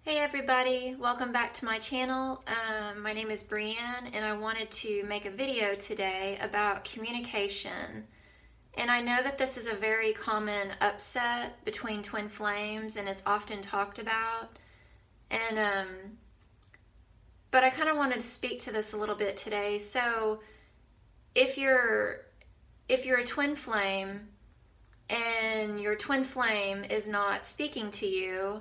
Hey everybody, welcome back to my channel. My name is Brianne and I wanted to make a video today about communication. And I know that this is a very common upset between twin flames and it's often talked about. And but I kind of wanted to speak to this a little bit today. So if you're a twin flame and your twin flame is not speaking to you,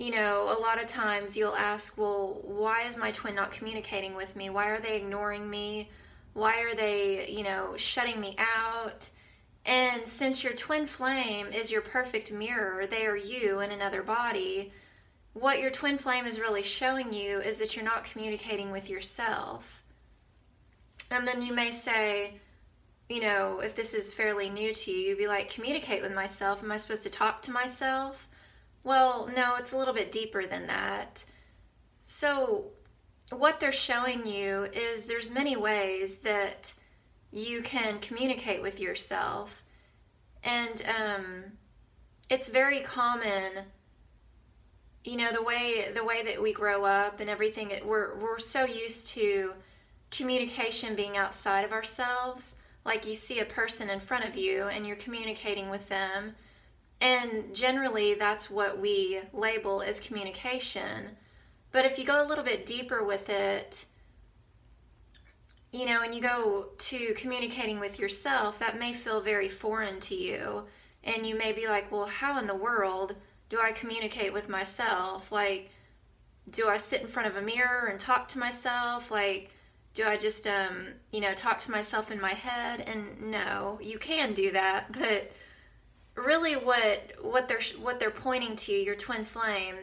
you know, a lot of times you'll ask, well, why is my twin not communicating with me? Why are they ignoring me? Why are they, shutting me out? And since your twin flame is your perfect mirror, they are you in another body, what your twin flame is really showing you is that you're not communicating with yourself. And then you may say, if this is fairly new to you, you'd be like, communicate with myself. Am I supposed to talk to myself? Well, no, it's a little bit deeper than that. So what they're showing you is there's many ways that you can communicate with yourself. And it's very common, the way that we grow up and everything, we're so used to communication being outside of ourselves. Like you see a person in front of you and you're communicating with them. And generally, that's what we label as communication. But if you go a little bit deeper with it, and you go to communicating with yourself, that may feel very foreign to you. And you may be like, well, how in the world do I communicate with myself? Like, do I sit in front of a mirror and talk to myself? Like, do I just, talk to myself in my head? And no, you can do that, but really what they're pointing to, your twin flame,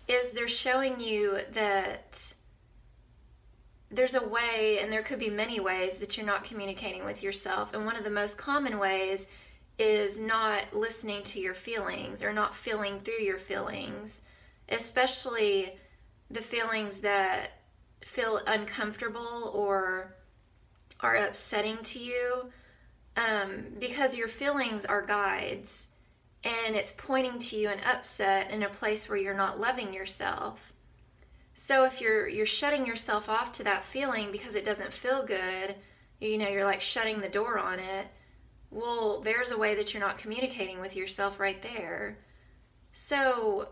is they're showing you that there's a way, and there could be many ways, that you're not communicating with yourself. And one of the most common ways is not listening to your feelings or not feeling through your feelings, especially the feelings that feel uncomfortable or are upsetting to you. Because your feelings are guides and it's pointing to you an upset in a place where you're not loving yourself. So if you're shutting yourself off to that feeling because it doesn't feel good, you're like shutting the door on it, well, there's a way that you're not communicating with yourself right there. So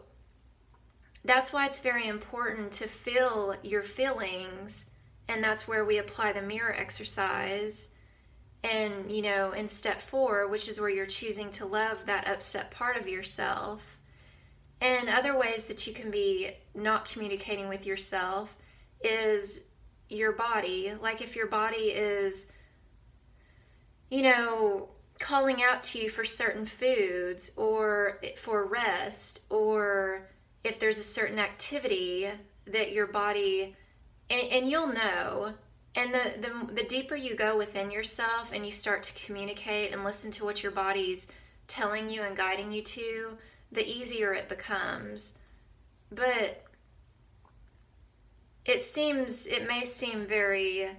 that's why it's very important to feel your feelings, and that's where we apply the mirror exercise. And, in step 4, which is where you're choosing to love that upset part of yourself. And other ways that you can be not communicating with yourself is your body. Like if your body is, calling out to you for certain foods or for rest, or if there's a certain activity that your body, and you'll know. And the deeper you go within yourself and you start to communicate and listen to what your body's telling you and guiding you to, the easier it becomes. But it may seem very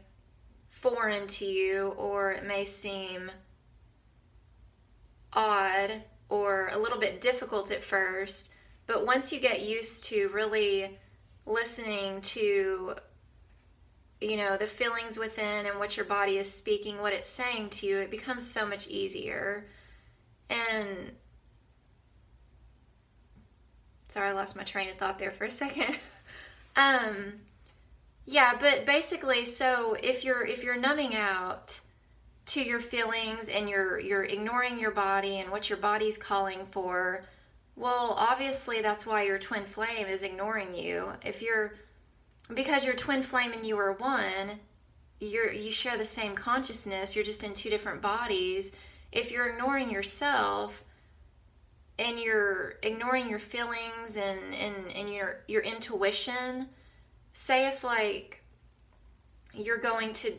foreign to you, or it may seem odd or a little bit difficult at first. But once you get used to really listening to the feelings within and what your body is speaking, what it's saying to you, it becomes so much easier. And sorry, I lost my train of thought there for a second. Yeah, but basically, so if you're numbing out to your feelings and you're ignoring your body and what your body's calling for, well, obviously that's why your twin flame is ignoring you. Because your twin flame and you are one, you share the same consciousness, you're just in two different bodies. If you're ignoring yourself and you're ignoring your feelings and your intuition, say if like you're going to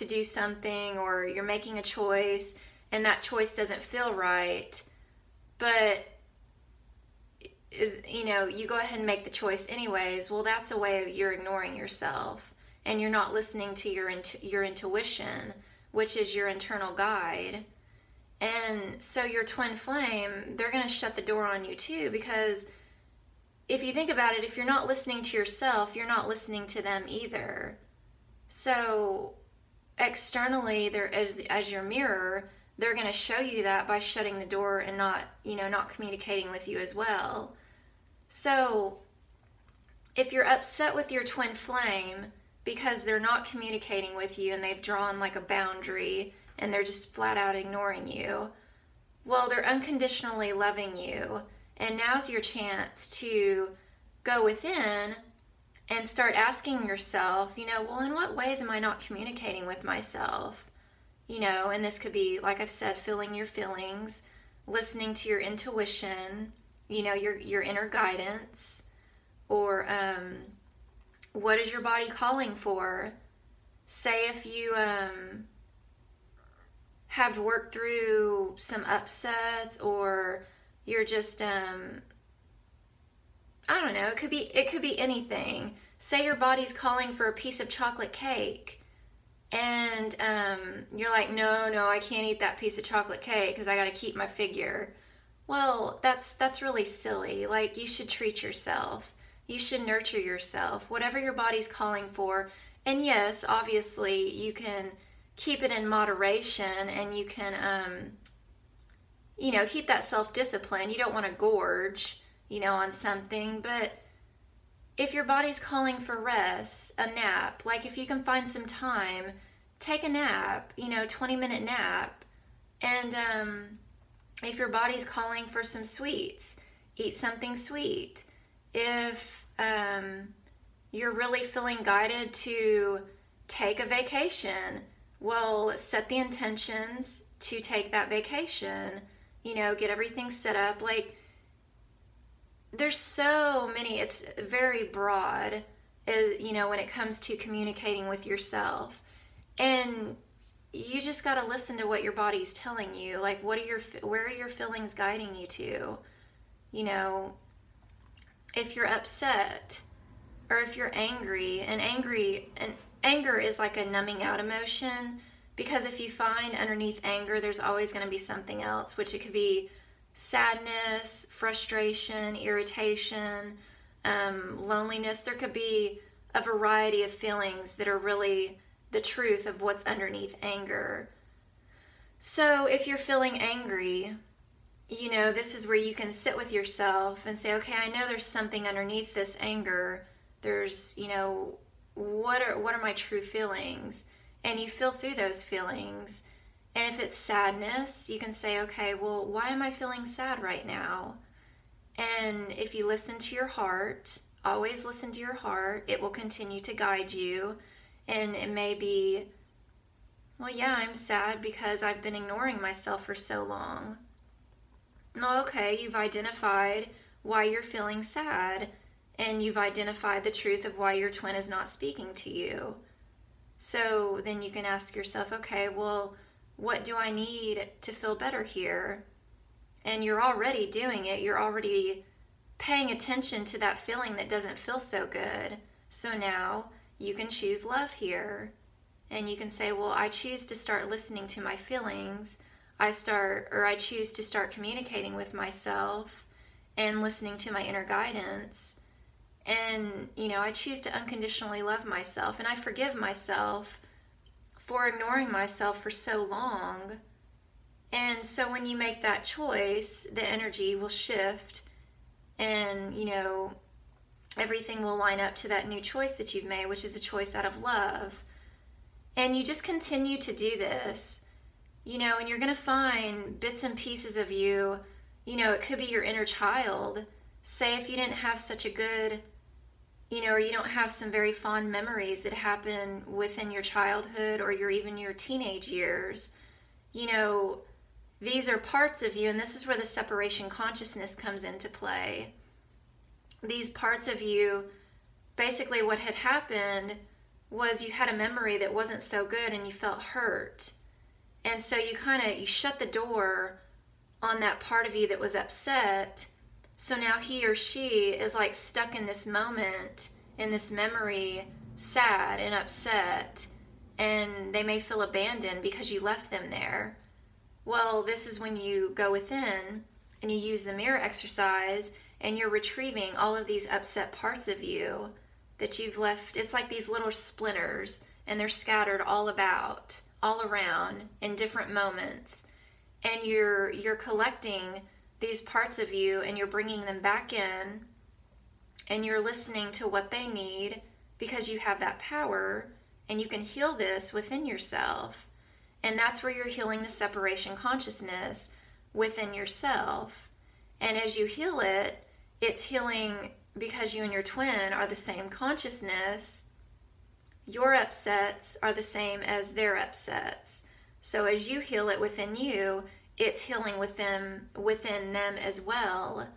do something, or you're making a choice and that choice doesn't feel right, but you go ahead and make the choice anyways, well, that's a way you're ignoring yourself and you're not listening to your intuition, which is your internal guide. And so your twin flame, they're going to shut the door on you too, because if you think about it, if you're not listening to yourself, you're not listening to them either. So externally, they're as your mirror, they're going to show you that by shutting the door and not, not communicating with you as well. So if you're upset with your twin flame because they're not communicating with you and they've drawn like a boundary and they're just flat out ignoring you, well, they're unconditionally loving you. And now's your chance to go within and start asking yourself, well, in what ways am I not communicating with myself? And this could be, like I've said, feeling your feelings, listening to your intuition, your inner guidance, or what is your body calling for? Say if you have worked through some upsets, or you're just I don't know, it could be anything. Say your body's calling for a piece of chocolate cake, and you're like, no, I can't eat that piece of chocolate cake because I got to keep my figure. Well, that's really silly. Like, you should treat yourself. You should nurture yourself, whatever your body's calling for. And yes, obviously, you can keep it in moderation, and you can, keep that self-discipline. You don't want to gorge, on something. But if your body's calling for rest, a nap, like if you can find some time, take a nap, 20-minute nap. And if your body's calling for some sweets, eat something sweet. If you're really feeling guided to take a vacation, well, set the intentions to take that vacation, get everything set up. Like, there's so many, it's very broad, when it comes to communicating with yourself. And you just got to listen to what your body's telling you. Like, where are your feelings guiding you to? If you're upset, or if you're angry, and anger is like a numbing out emotion, because if you find underneath anger, there's always going to be something else, which it could be sadness, frustration, irritation, loneliness. There could be a variety of feelings that are really the truth of what's underneath anger. So if you're feeling angry, this is where you can sit with yourself and say, okay, I know there's something underneath this anger. There's, what are my true feelings? And you feel through those feelings. And if it's sadness, you can say, okay, well, why am I feeling sad right now? And if you listen to your heart, always listen to your heart, it will continue to guide you. And it may be, well, yeah, I'm sad because I've been ignoring myself for so long. No, okay, you've identified why you're feeling sad, and you've identified the truth of why your twin is not speaking to you. So then you can ask yourself, okay, well, what do I need to feel better here? And you're already doing it. You're already paying attention to that feeling that doesn't feel so good. So now you can choose love here. And you can say, well, I choose to start listening to my feelings. I choose to start communicating with myself and listening to my inner guidance. And, I choose to unconditionally love myself. And I forgive myself for ignoring myself for so long. And so when you make that choice, the energy will shift, and, everything will line up to that new choice that you've made, which is a choice out of love. And you just continue to do this, and you're going to find bits and pieces of you. It could be your inner child. Say if you didn't have such a good, or you don't have some very fond memories that happen within your childhood or even your teenage years, these are parts of you, and this is where the separation consciousness comes into play. These parts of you, basically what had happened was you had a memory that wasn't so good and you felt hurt. And so you shut the door on that part of you that was upset. So now he or she is like stuck in this moment, in this memory, sad and upset, and they may feel abandoned because you left them there. Well, this is when you go within and you use the mirror exercise and you're retrieving all of these upset parts of you that you've left. It's like these little splinters, and they're scattered all about, all around in different moments. And you're collecting these parts of you, and you're bringing them back in, and you're listening to what they need, because you have that power, and you can heal this within yourself. And that's where you're healing the separation consciousness within yourself. And as you heal it, it's healing because you and your twin are the same consciousness. Your upsets are the same as their upsets. So as you heal it within you, it's healing within them as well.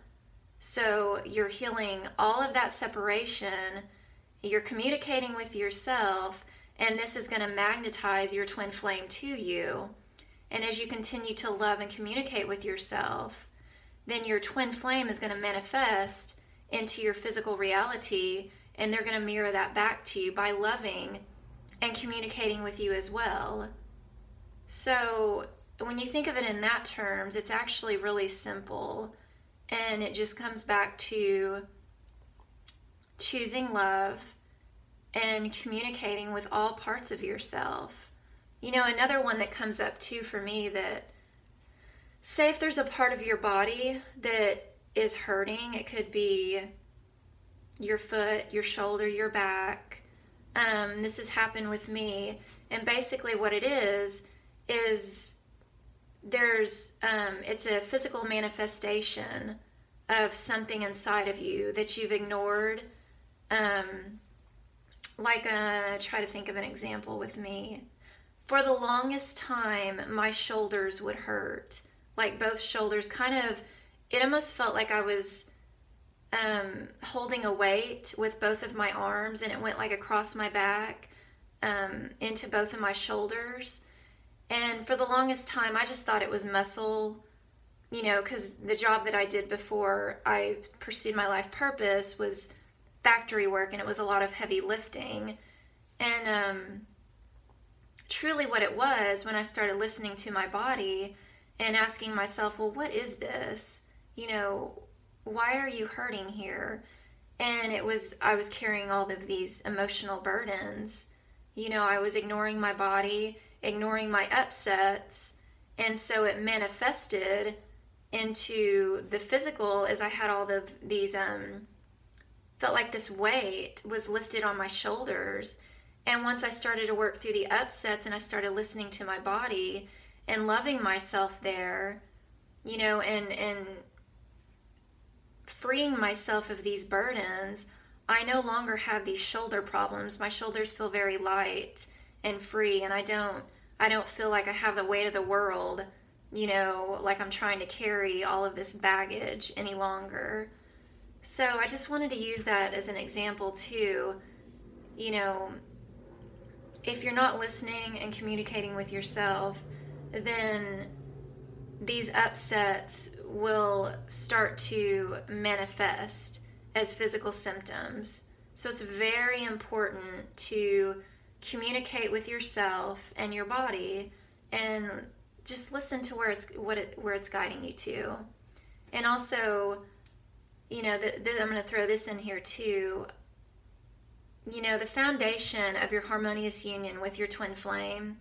So you're healing all of that separation. You're communicating with yourself, and this is going to magnetize your twin flame to you. And as you continue to love and communicate with yourself, then your twin flame is going to manifest into your physical reality, and they're going to mirror that back to you by loving and communicating with you as well. So when you think of it in that terms, it's actually really simple, and it just comes back to choosing love and communicating with all parts of yourself. You know, another one that comes up too for me, that say if there's a part of your body that is hurting, it could be your foot, your shoulder, your back. This has happened with me, and basically what it is there's it's a physical manifestation of something inside of you that you've ignored. Try to think of an example with me. For the longest time, my shoulders would hurt. Like both shoulders, it almost felt like I was holding a weight with both of my arms, and it went like across my back into both of my shoulders. And for the longest time, I just thought it was muscle, you know, because the job that I did before I pursued my life purpose was factory work, and it was a lot of heavy lifting. And truly what it was, when I started listening to my body and asking myself, well, what is this? You know, why are you hurting here? And I was carrying all of these emotional burdens. You know, I was ignoring my body, ignoring my upsets, and so it manifested into the physical as I had all of these, felt like this weight was lifted on my shoulders. And once I started to work through the upsets and I started listening to my body and loving myself there, you know, and freeing myself of these burdens, I no longer have these shoulder problems. My shoulders feel very light and free, and I don't feel like I have the weight of the world, you know, like I'm trying to carry all of this baggage any longer. So I just wanted to use that as an example too. You know, if you're not listening and communicating with yourself, then these upsets will start to manifest as physical symptoms. So it's very important to communicate with yourself and your body, and just listen to where it's guiding you to. And also, you know, I'm going to throw this in here too. You know, the foundation of your harmonious union with your twin flame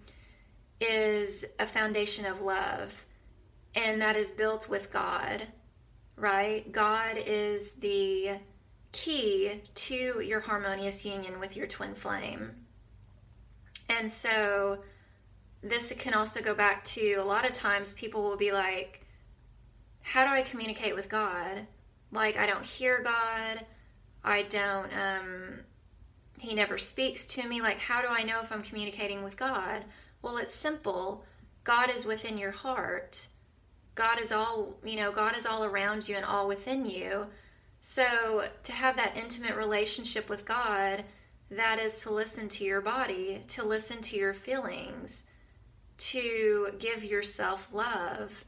is a foundation of love, and that is built with God, right? God is the key to your harmonious union with your twin flame. And so this can also go back to, a lot of times people will be like, how do I communicate with God? Like, I don't hear God. I don't, he never speaks to me. Like, how do I know if I'm communicating with God? Well, it's simple. God is within your heart. God is all, you know, God is all around you and all within you. So to have that intimate relationship with God, that is to listen to your body, to listen to your feelings, to give yourself love.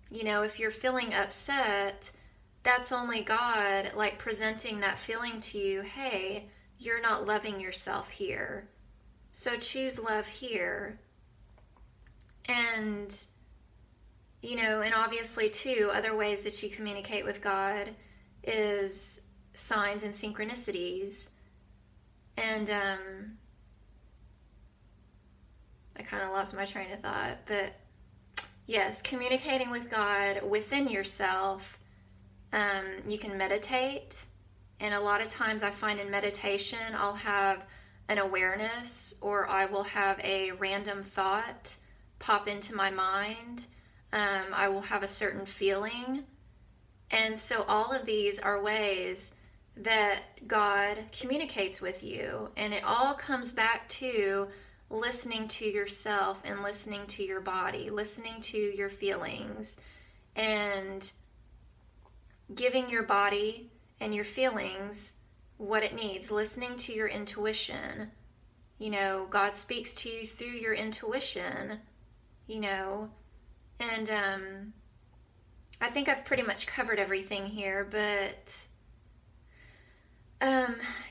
You know, if you're feeling upset, that's only God, like, presenting that feeling to you. Hey, you're not loving yourself here. So choose love here. And, you know, and obviously too, other ways that you communicate with God is signs and synchronicities. And I kind of lost my train of thought, but yes, communicating with God within yourself. You can meditate, and a lot of times I find in meditation I'll have an awareness, or I will have a random thought pop into my mind. I will have a certain feeling. And so all of these are ways that God communicates with you. And it all comes back to listening to yourself and listening to your body, listening to your feelings, and giving your body and your feelings what it needs, listening to your intuition. You know, God speaks to you through your intuition, you know, and I think I've pretty much covered everything here, but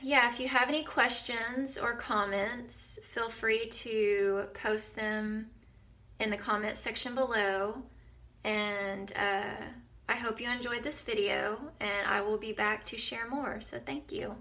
yeah, if you have any questions or comments, feel free to post them in the comments section below, and I hope you enjoyed this video, and I will be back to share more, so thank you.